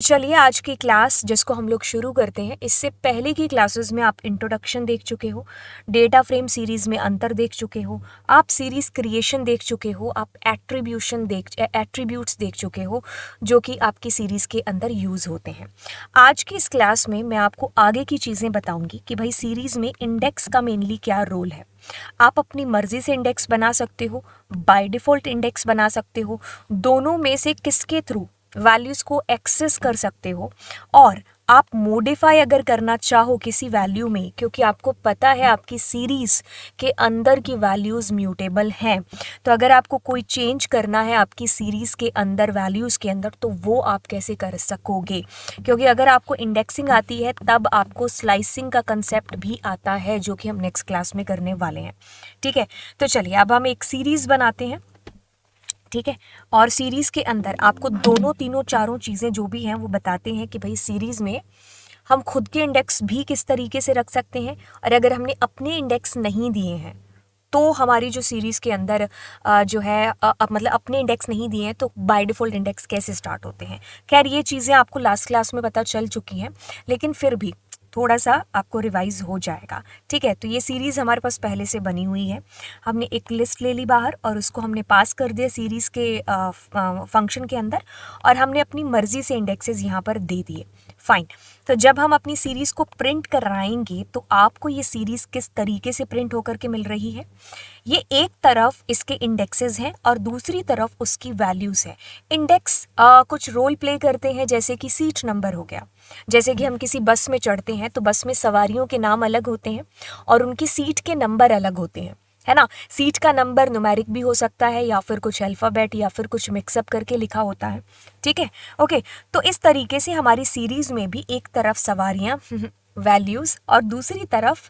चलिए आज की क्लास जिसको हम लोग शुरू करते हैं, इससे पहले की क्लासेस में आप इंट्रोडक्शन देख चुके हो, डेटा फ्रेम सीरीज़ में अंतर देख चुके हो, आप सीरीज़ क्रिएशन देख चुके हो, आप एट्रीब्यूट्स देख चुके हो जो कि आपकी सीरीज़ के अंदर यूज़ होते हैं। आज की इस क्लास में मैं आपको आगे की चीज़ें बताऊंगी कि भाई सीरीज़ में इंडेक्स का मेनली क्या रोल है। आप अपनी मर्जी से इंडेक्स बना सकते हो, बाय डिफ़ॉल्ट इंडेक्स बना सकते हो, दोनों में से किसके थ्रू वैल्यूज़ को एक्सेस कर सकते हो, और आप मॉडिफाई अगर करना चाहो किसी वैल्यू में, क्योंकि आपको पता है आपकी सीरीज़ के अंदर की वैल्यूज़ म्यूटेबल हैं, तो अगर आपको कोई चेंज करना है आपकी सीरीज़ के अंदर वैल्यूज़ के अंदर, तो वो आप कैसे कर सकोगे। क्योंकि अगर आपको इंडेक्सिंग आती है तब आपको स्लाइसिंग का कंसेप्ट भी आता है, जो कि हम नेक्स्ट क्लास में करने वाले हैं। ठीक है, तो चलिए अब हम एक सीरीज़ बनाते हैं। ठीक है, और सीरीज़ के अंदर आपको दोनों तीनों चारों चीज़ें जो भी हैं वो बताते हैं कि भाई सीरीज़ में हम खुद के इंडेक्स भी किस तरीके से रख सकते हैं, और अगर हमने अपने इंडेक्स नहीं दिए हैं तो हमारी जो सीरीज़ के अंदर जो है मतलब अपने इंडेक्स नहीं दिए हैं तो बाय डिफ़ॉल्ट इंडेक्स कैसे स्टार्ट होते हैं। खैर ये चीज़ें आपको लास्ट क्लास में पता चल चुकी हैं, लेकिन फिर भी थोड़ा सा आपको रिवाइज हो जाएगा। ठीक है, तो ये सीरीज़ हमारे पास पहले से बनी हुई है, हमने एक लिस्ट ले ली बाहर और उसको हमने पास कर दिया सीरीज़ के फंक्शन के अंदर, और हमने अपनी मर्ज़ी से इंडेक्सेस यहाँ पर दे दिए। फाइन, तो जब हम अपनी सीरीज़ को प्रिंट कराएंगे तो आपको ये सीरीज़ किस तरीके से प्रिंट होकर के मिल रही है। ये एक तरफ इसके इंडेक्सेस हैं और दूसरी तरफ उसकी वैल्यूज़ है। इंडेक्स कुछ रोल प्ले करते हैं, जैसे कि सीट नंबर हो गया। जैसे कि हम किसी बस में चढ़ते हैं तो बस में सवारियों के नाम अलग होते हैं और उनकी सीट के नंबर अलग होते हैं, है ना। सीट का नंबर न्यूमेरिक भी हो सकता है या फिर कुछ अल्फ़ाबेट या फिर कुछ मिक्सअप करके लिखा होता है। ठीक है, ओके। तो इस तरीके से हमारी सीरीज़ में भी एक तरफ सवारियाँ वैल्यूज़ और दूसरी तरफ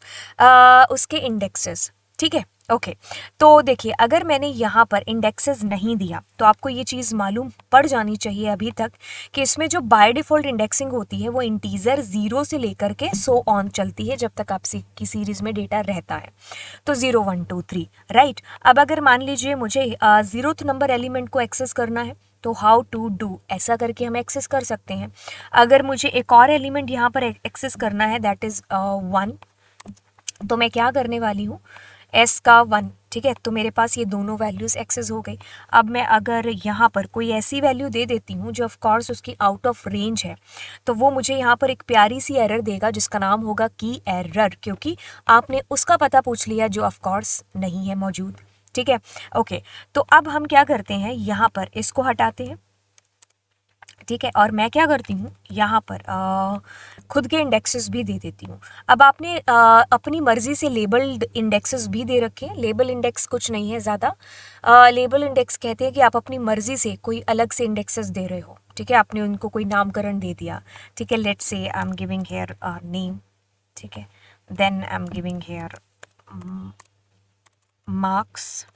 उसके इंडेक्सेस। ठीक है, ओके। तो देखिए अगर मैंने यहाँ पर इंडेक्सेस नहीं दिया तो आपको ये चीज़ मालूम पड़ जानी चाहिए अभी तक कि इसमें जो बाय डिफ़ॉल्ट इंडेक्सिंग होती है वो इंटीजर 0 से लेकर के सो ऑन चलती है जब तक आपकी सीरीज़ में डेटा रहता है। तो 0 1 2 3 राइट। अब अगर मान लीजिए मुझे 0th नंबर एलिमेंट को एक्सेस करना है तो हाउ टू डू, ऐसा करके हम एक्सेस कर सकते हैं। अगर मुझे एक और एलिमेंट यहाँ पर एक्सेस करना है दैट इज़ 1, तो मैं क्या करने वाली हूँ, एस का 1। ठीक है, तो मेरे पास ये दोनों वैल्यूज़ एक्सेस हो गई। अब मैं अगर यहाँ पर कोई ऐसी वैल्यू दे देती हूँ जो ऑफ कोर्स उसकी आउट ऑफ रेंज है, तो वो मुझे यहाँ पर एक प्यारी सी एरर देगा जिसका नाम होगा की एरर, क्योंकि आपने उसका पता पूछ लिया जो ऑफ कोर्स नहीं है मौजूद। ठीक है, ओके। तो अब हम क्या करते हैं, यहाँ पर इसको हटाते हैं। ठीक है, और मैं क्या करती हूँ यहाँ पर खुद के इंडेक्सेस भी दे देती हूँ। अब आपने अपनी मर्ज़ी से लेबल्ड इंडेक्सेस भी दे रखे हैं। लेबल इंडेक्स कुछ नहीं है ज़्यादा, लेबल इंडेक्स कहते हैं कि आप अपनी मर्ज़ी से कोई अलग से इंडेक्सेस दे रहे हो। ठीक है, आपने उनको कोई नामकरण दे दिया। ठीक है, let's say I am giving here name. ठीक है, then I am giving here marks.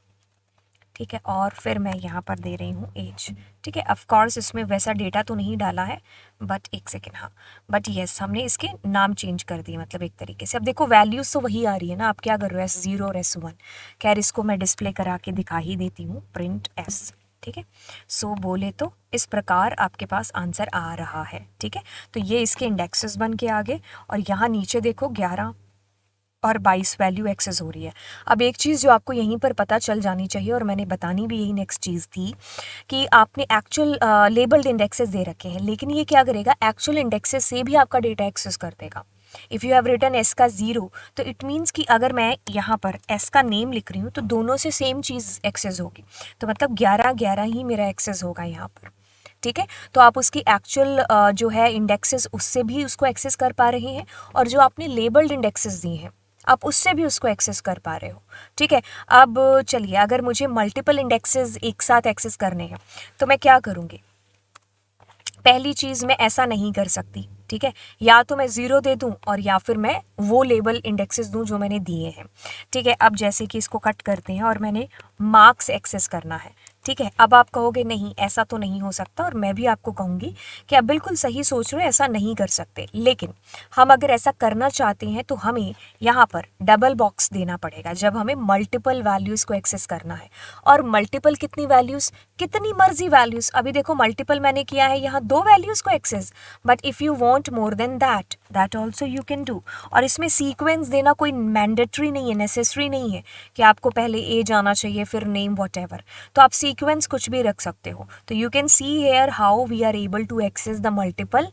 ठीक है, और फिर मैं यहाँ पर दे रही हूँ एज। ठीक है, ऑफ कोर्स इसमें वैसा डेटा तो नहीं डाला है, बट एक सेकेंड, हाँ, बट येस हमने इसके नाम चेंज कर दिए, मतलब एक तरीके से। अब देखो वैल्यूज़ तो वही आ रही है ना, आप क्या कर रहे हो, S0 और S1। खैर इसको मैं डिस्प्ले करा के दिखा ही देती हूँ, प्रिंट S। ठीक है, सो बोले तो इस प्रकार आपके पास आंसर आ रहा है। ठीक है, तो ये इसके इंडेक्सेस बन के आ गए, और यहाँ नीचे देखो 11 और 22 वैल्यू एक्सेस हो रही है। अब एक चीज़ जो आपको यहीं पर पता चल जानी चाहिए, और मैंने बतानी भी यही नेक्स्ट चीज़ थी, कि आपने एक्चुअल लेबल्ड इंडेक्सेस दे रखे हैं, लेकिन ये क्या करेगा, एक्चुअल इंडेक्सेस से भी आपका डेटा एक्सेस कर देगा। If you have written S का 0, तो इट मीन्स कि अगर मैं यहाँ पर एस का नेम लिख रही हूँ तो दोनों से सेम चीज़ एक्सेस होगी, तो मतलब 11 11 ही मेरा एक्सेस होगा यहाँ पर। ठीक है, तो आप उसकी एक्चुअल जो है इंडेक्सेस उससे भी उसको एक्सेस कर पा रहे हैं, और जो आपने लेबल्ड इंडेक्सेस दिए हैं आप उससे भी उसको एक्सेस कर पा रहे हो। ठीक है, अब चलिए अगर मुझे मल्टीपल इंडेक्सेस एक साथ एक्सेस करने हैं तो मैं क्या करूँगी। पहली चीज़, मैं ऐसा नहीं कर सकती। ठीक है, या तो मैं 0 दे दूं और या फिर मैं वो लेबल इंडेक्सेस दूं जो मैंने दिए हैं। ठीक है, अब जैसे कि इसको कट करते हैं और मैंने मार्क्स एक्सेस करना है। ठीक है, अब आप कहोगे नहीं ऐसा तो नहीं हो सकता, और मैं भी आपको कहूँगी कि आप बिल्कुल सही सोच रहे हो, ऐसा नहीं कर सकते। लेकिन हम अगर ऐसा करना चाहते हैं तो हमें यहाँ पर डबल बॉक्स देना पड़ेगा जब हमें मल्टीपल वैल्यूज़ को एक्सेस करना है। और मल्टीपल कितनी वैल्यूज़, कितनी मर्जी वैल्यूज़। अभी देखो मल्टीपल मैंने किया है यहाँ 2 वैल्यूज़ को access, but if you want more than that, that also you can do. और इसमें सीक्वेंस देना कोई मैंडेटरी नहीं है, नेसेसरी नहीं है कि आपको पहले ए जाना चाहिए फिर नेम वॉटएवर। तो आप सीक्वेंस कुछ भी रख सकते हो। तो you can see here how we are able to access the multiple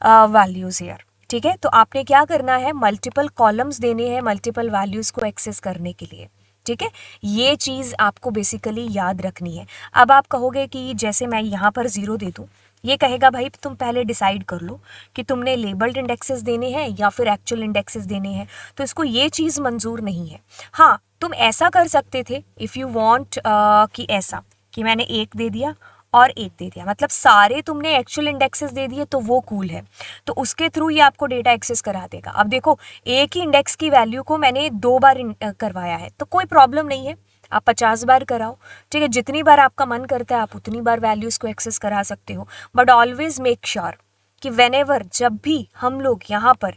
values here. ठीक है, तो आपने क्या करना है, मल्टीपल कॉलम्स देने हैं मल्टीपल वैल्यूज़ को एक्सेस करने के लिए। ठीक है, ये चीज़ आपको बेसिकली याद रखनी है। अब आप कहोगे कि जैसे मैं यहाँ पर 0 दे दूँ, ये कहेगा भाई तुम पहले डिसाइड कर लो कि तुमने लेबल्ड इंडेक्सेस देने हैं या फिर एक्चुअल इंडेक्सेस देने हैं। तो इसको ये चीज़ मंजूर नहीं है। हाँ, तुम ऐसा कर सकते थे इफ़ यू वांट कि ऐसा कि मैंने 1 दे दिया और 1 दे दिया, मतलब सारे तुमने एक्चुअल इंडेक्सेस दे दिए, तो वो कूल है। तो उसके थ्रू ये आपको डेटा एक्सेस करा देगा। अब देखो एक ही इंडेक्स की वैल्यू को मैंने 2 बार करवाया है, तो कोई प्रॉब्लम नहीं है, आप 50 बार कराओ। ठीक है, जितनी बार आपका मन करता है आप उतनी बार वैल्यूज़ को एक्सेस करा सकते हो। बट ऑलवेज मेक श्योर कि वेनेवर, जब भी हम लोग यहाँ पर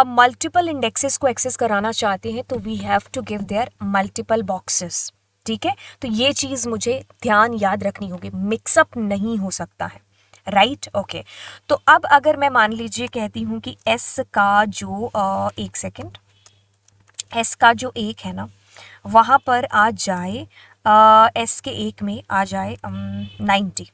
मल्टीपल इंडेक्सेस को एक्सेस कराना चाहते हैं, तो we have to give their multiple boxes. ठीक है, तो ये चीज़ मुझे ध्यान याद रखनी होगी, मिक्सअप नहीं हो सकता है। Right, okay. तो अब अगर मैं मान लीजिए कहती हूँ कि एस का जो एक सेकेंड, एस का जो 1 है ना, वहाँ पर आ जाए एस के 1 में आ जाए 90।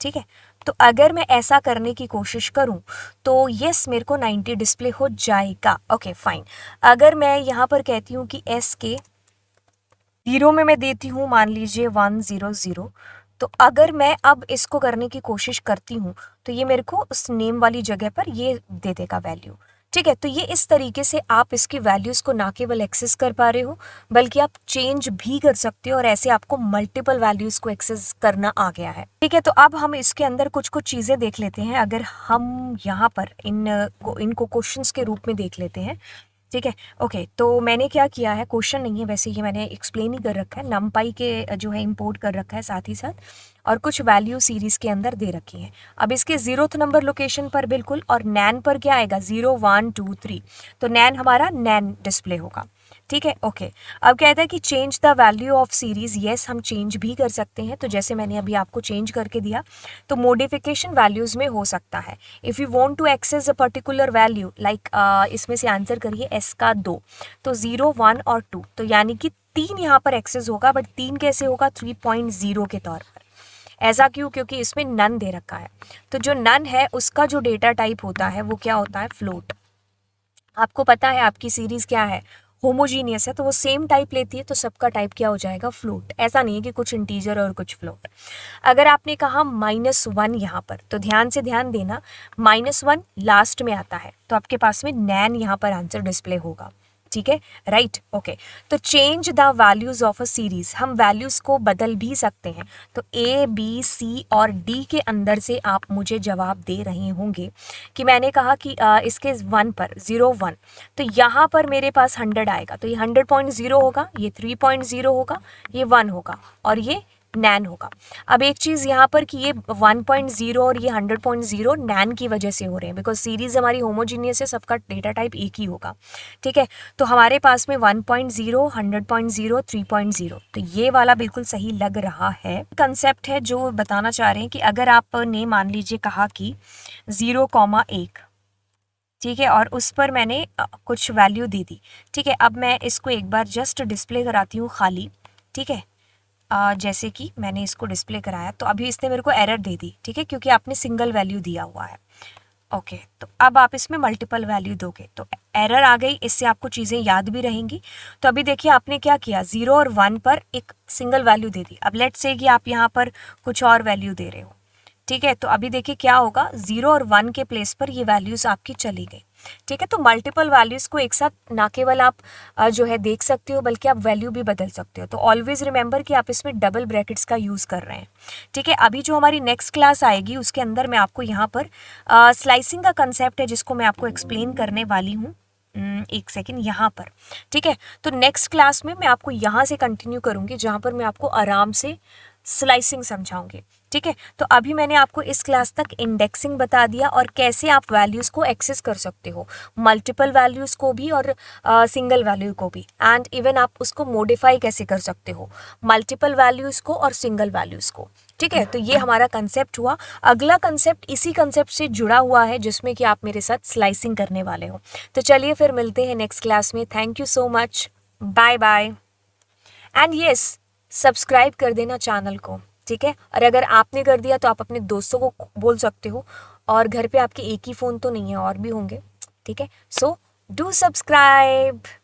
ठीक है, तो अगर मैं ऐसा करने की कोशिश करूं तो यस मेरे को 90 डिस्प्ले हो जाएगा। Okay fine. अगर मैं यहाँ पर कहती हूँ कि एस के 0 में मैं देती हूँ मान लीजिए 100, तो अगर मैं अब इसको करने की कोशिश करती हूँ तो ये मेरे को उस नेम वाली जगह पर ये दे देगा वैल्यू। ठीक है, तो ये इस तरीके से आप इसकी वैल्यूज़ को ना केवल एक्सेस कर पा रहे हो बल्कि आप चेंज भी कर सकते हो, और ऐसे आपको मल्टीपल वैल्यूज़ को एक्सेस करना आ गया है। ठीक है, तो अब हम इसके अंदर कुछ कुछ चीज़ें देख लेते हैं। अगर हम यहाँ पर इनको क्वेश्चंस के रूप में देख लेते हैं। ठीक है, ओके। तो मैंने क्या किया है, क्वेश्चन नहीं है वैसे, ये मैंने एक्सप्लेन ही कर रखा है, नमपाई के जो है इंपोर्ट कर रखा है साथ ही साथ, और कुछ वैल्यू सीरीज़ के अंदर दे रखी है। अब इसके 0th नंबर लोकेशन पर बिल्कुल, और नैन पर क्या आएगा 0 1 2 3, तो नैन हमारा नैन डिस्प्ले होगा। ठीक है, ओके। अब कहता है कि change the value of series, yes हम चेंज भी कर सकते हैं। तो जैसे मैंने अभी आपको चेंज करके दिया, तो मोडिफिकेशन वैल्यूज़ में हो सकता है। If you want to access a particular value like इसमें से आंसर करिए एस का 2, तो 0 1 और 2, तो यानी कि 3 यहाँ पर एक्सेस होगा, बट 3 कैसे होगा 3.0 के तौर पर। ऐसा क्यों, क्योंकि इसमें नन दे रखा है। तो जो नन है उसका जो डेटा टाइप होता है वो क्या होता है, फ्लोट। आपको पता है आपकी सीरीज़ क्या है, होमोजीनियस है, तो वो सेम टाइप लेती है, तो सबका टाइप क्या हो जाएगा, फ्लोट। ऐसा नहीं है कि कुछ इंटीजर और कुछ फ्लोट। अगर आपने कहा -1 यहाँ पर, तो ध्यान से ध्यान देना, -1 लास्ट में आता है, तो आपके पास में नैन यहाँ पर आंसर डिस्प्ले होगा। ठीक है, राइट, ओके। तो change the values of a series, हम वैल्यूज़ को बदल भी सकते हैं। तो ए बी सी और डी के अंदर से आप मुझे जवाब दे रहे होंगे कि मैंने कहा कि इसके 1 पर 0 1, तो यहाँ पर मेरे पास 100 आएगा, तो ये 100.0 होगा, ये 3.0 होगा, ये 1 होगा, और ये नैन होगा। अब एक चीज़ यहाँ पर कि ये 1.0 और ये 100.0 नैन की वजह से हो रहे हैं, बिकॉज सीरीज़ हमारी होमोजीनियस है, सबका डेटा टाइप एक ही होगा। ठीक है, तो हमारे पास में 1.0 100.0 3.0, तो ये वाला बिल्कुल सही लग रहा है। कंसेप्ट है जो बताना चाह रहे हैं कि अगर आपने मान लीजिए कहा कि 0,1, ठीक है, और उस पर मैंने कुछ वैल्यू दे दी। ठीक है, अब मैं इसको एक बार जस्ट डिस्प्ले कराती हूँ खाली। ठीक है, जैसे कि मैंने इसको डिस्प्ले कराया, तो अभी इसने मेरे को एरर दे दी। ठीक है, क्योंकि आपने सिंगल वैल्यू दिया हुआ है। ओके, तो अब आप इसमें मल्टीपल वैल्यू दोगे तो एरर आ गई, इससे आपको चीज़ें याद भी रहेंगी। तो अभी देखिए आपने क्या किया, 0 और 1 पर एक सिंगल वैल्यू दे दी। अब लेट्स से कि आप यहाँ पर कुछ और वैल्यू दे रहे हो। ठीक है, तो अभी देखिए क्या होगा, 0 और 1 के प्लेस पर ये वैल्यूज़ आपकी चली गई। ठीक है, तो मल्टीपल वैल्यूज़ को एक साथ ना केवल आप जो है देख सकते हो, बल्कि आप वैल्यू भी बदल सकते हो। तो ऑलवेज रिमेंबर कि आप इसमें डबल ब्रैकेट्स का यूज़ कर रहे हैं। ठीक है, अभी जो हमारी नेक्स्ट क्लास आएगी उसके अंदर मैं आपको यहाँ पर स्लाइसिंग का कंसेप्ट है जिसको मैं आपको एक्सप्लेन करने वाली हूँ। एक सेकेंड यहाँ पर। ठीक है, तो नेक्स्ट क्लास में मैं आपको यहाँ से कंटिन्यू करूँगी, जहाँ पर मैं आपको आराम से स्लाइसिंग समझाऊंगी। ठीक है, तो अभी मैंने आपको इस क्लास तक इंडेक्सिंग बता दिया और कैसे आप वैल्यूज़ को एक्सेस कर सकते हो, मल्टीपल वैल्यूज़ को भी और सिंगल वैल्यू को भी, एंड इवन आप उसको मॉडिफाई कैसे कर सकते हो, मल्टीपल वैल्यूज़ को और सिंगल वैल्यूज़ को। ठीक है, तो ये हमारा कंसेप्ट हुआ। अगला कंसेप्ट इसी कंसेप्ट से जुड़ा हुआ है जिसमें कि आप मेरे साथ स्लाइसिंग करने वाले हो। तो चलिए फिर मिलते हैं नेक्स्ट क्लास में। Thank you so much, bye bye. And yes, subscribe कर देना चैनल को। ठीक है, और अगर आपने कर दिया तो आप अपने दोस्तों को बोल सकते हो, और घर पे आपके एक ही फ़ोन तो नहीं है, और भी होंगे। ठीक है, सो डू सब्सक्राइब।